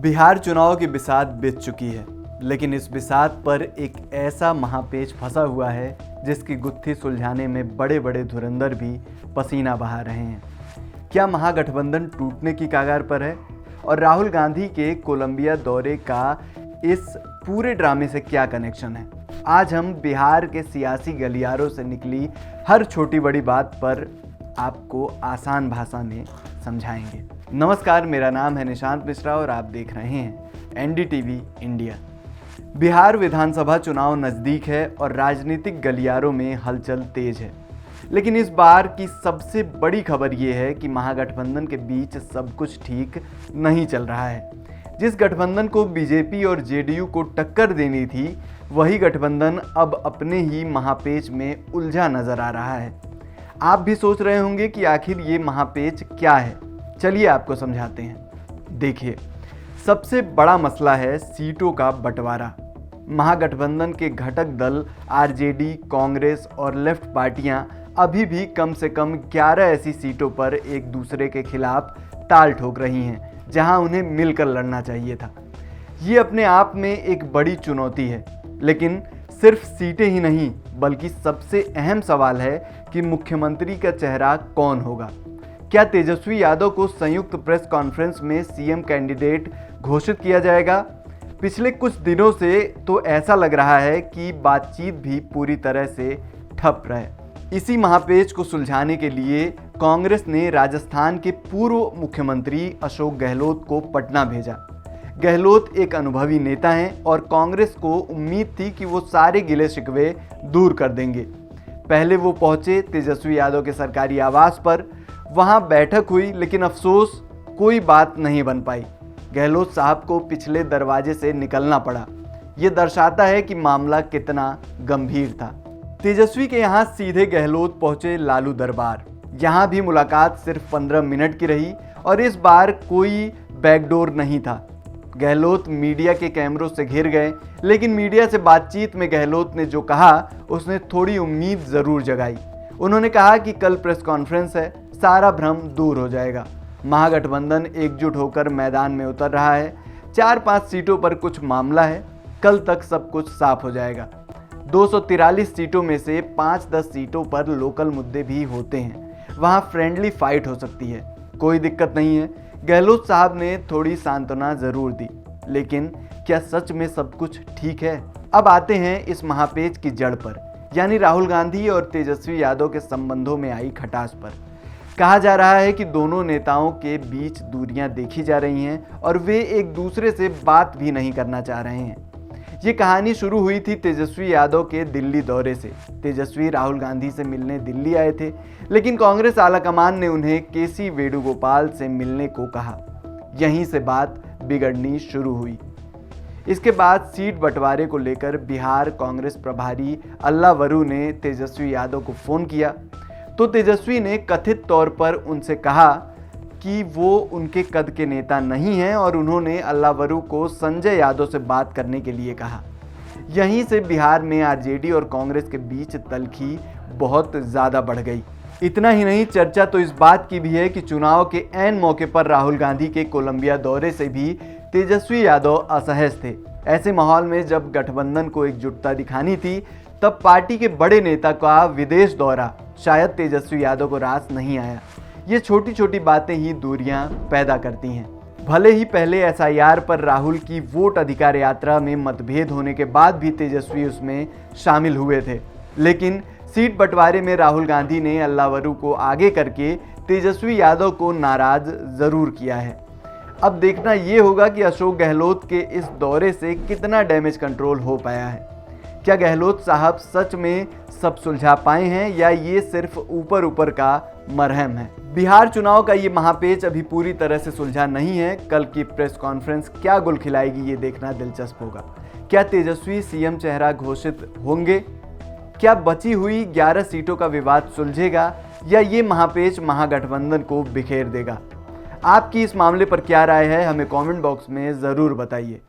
बिहार चुनाव की बिसात बीत चुकी है, लेकिन इस बिसात पर एक ऐसा महापेच फंसा हुआ है जिसकी गुत्थी सुलझाने में बड़े बड़े धुरंधर भी पसीना बहा रहे हैं। क्या महागठबंधन टूटने की कगार पर है? और राहुल गांधी के कोलंबिया दौरे का इस पूरे ड्रामे से क्या कनेक्शन है? आज हम बिहार के सियासी गलियारों से निकली हर छोटी बड़ी बात पर आपको आसान भाषा में समझाएंगे। नमस्कार, मेरा नाम है निशांत मिश्रा और आप देख रहे हैं एनडीटीवी इंडिया। बिहार विधानसभा चुनाव नज़दीक है और राजनीतिक गलियारों में हलचल तेज है, लेकिन इस बार की सबसे बड़ी खबर ये है कि महागठबंधन के बीच सब कुछ ठीक नहीं चल रहा है। जिस गठबंधन को बीजेपी और जेडीयू को टक्कर देनी थी, वही गठबंधन अब अपने ही महापेच में उलझा नजर आ रहा है। आप भी सोच रहे होंगे कि आखिर ये महापेच क्या है। चलिए आपको समझाते हैं। देखिए, सबसे बड़ा मसला है सीटों का बंटवारा। महागठबंधन के घटक दल आरजेडी, कांग्रेस और लेफ्ट पार्टियां अभी भी कम से कम 11 ऐसी सीटों पर एक दूसरे के खिलाफ ताल ठोक रही हैं, जहां उन्हें मिलकर लड़ना चाहिए था। ये अपने आप में एक बड़ी चुनौती है, लेकिन सिर्फ सीटें ही नहीं, बल्कि सबसे अहम सवाल है कि मुख्यमंत्री का चेहरा कौन होगा। क्या तेजस्वी यादव को संयुक्त प्रेस कॉन्फ्रेंस में सीएम कैंडिडेट घोषित किया जाएगा? पिछले कुछ दिनों से तो ऐसा लग रहा है कि बातचीत भी पूरी तरह से ठप है। इसी महापेच को सुलझाने के लिए कांग्रेस ने राजस्थान के पूर्व मुख्यमंत्री अशोक गहलोत को पटना भेजा। गहलोत एक अनुभवी नेता हैं और कांग्रेस को उम्मीद थी कि वो सारे गिले शिकवे दूर कर देंगे। पहले वो पहुंचे तेजस्वी यादव के सरकारी आवास पर। वहां बैठक हुई, लेकिन अफसोस कोई बात नहीं बन पाई। गहलोत साहब को पिछले दरवाजे से निकलना पड़ा। ये दर्शाता है कि मामला कितना गंभीर था। तेजस्वी के यहाँ सीधे गहलोत पहुंचे लालू दरबार। यहाँ भी मुलाकात सिर्फ 15 मिनट की रही और इस बार कोई बैकडोर नहीं था। गहलोत मीडिया के कैमरों से घिर गए, लेकिन मीडिया से बातचीत में गहलोत ने जो कहा उसने थोड़ी उम्मीद ज़रूर जगाई। उन्होंने कहा कि कल प्रेस कॉन्फ्रेंस है, सारा भ्रम दूर हो जाएगा। महागठबंधन एकजुट होकर मैदान में उतर रहा है। 4-5 सीटों पर कुछ मामला है, कल तक सब कुछ साफ हो जाएगा। 243 सीटों में से 5-10 सीटों पर लोकल मुद्दे भी होते हैं, वहां फ्रेंडली फाइट हो सकती है, कोई दिक्कत नहीं है। गहलोत साहब ने थोड़ी सांत्वना जरूर दी, लेकिन क्या सच में सब कुछ ठीक है? अब आते हैं इस महापेच की जड़ पर, यानी राहुल गांधी और तेजस्वी यादव के संबंधों में आई खटास पर। कहा जा रहा है कि दोनों नेताओं के बीच दूरियां देखी जा रही हैं और वे एक दूसरे से बात भी नहीं करना चाह रहे हैं। ये कहानी शुरू हुई थी तेजस्वी यादव के दिल्ली दौरे से। तेजस्वी राहुल गांधी से मिलने दिल्ली आए थे, लेकिन कांग्रेस आलाकमान ने उन्हें केसी वेणुगोपाल से मिलने को कहा। यहीं से बात बिगड़नी शुरू हुई। इसके बाद सीट बंटवारे को लेकर बिहार कांग्रेस प्रभारी अल्लावरू ने तेजस्वी यादव को फ़ोन किया, तो तेजस्वी ने कथित तौर पर उनसे कहा कि वो उनके कद के नेता नहीं हैं और उन्होंने अल्लावरू को संजय यादव से बात करने के लिए कहा। यहीं से बिहार में आरजेडी और कांग्रेस के बीच तल्खी बहुत ज़्यादा बढ़ गई। इतना ही नहीं, चर्चा तो इस बात की भी है कि चुनाव के ऐन मौके पर राहुल गांधी के कोलंबिया दौरे से भी तेजस्वी यादव असहज थे। ऐसे माहौल में जब गठबंधन को एकजुटता दिखानी थी, तब पार्टी के बड़े नेता का विदेश दौरा शायद तेजस्वी यादव को रास नहीं आया। ये छोटी छोटी बातें ही दूरियां पैदा करती हैं। भले ही पहले एसआईआर पर राहुल की वोट अधिकार यात्रा में मतभेद होने के बाद भी तेजस्वी उसमें शामिल हुए थे, लेकिन सीट बंटवारे में राहुल गांधी ने अल्लावरू को आगे करके तेजस्वी यादव को नाराज जरूर किया है। अब देखना ये होगा कि अशोक गहलोत के इस दौरे से कितना डैमेज कंट्रोल हो पाया है। क्या गहलोत साहब सच में सब सुलझा पाए हैं या ये सिर्फ ऊपर ऊपर का मरहम है? बिहार चुनाव का ये महापेच अभी पूरी तरह से सुलझा नहीं है। कल की प्रेस कॉन्फ्रेंस क्या गुल खिलाएगी, ये देखना दिलचस्प होगा। क्या तेजस्वी सीएम चेहरा घोषित होंगे? क्या बची हुई 11 सीटों का विवाद सुलझेगा या ये महापेच महागठबंधन को बिखेर देगा? आपकी इस मामले पर क्या राय है, हमें कमेंट बॉक्स में ज़रूर बताइए।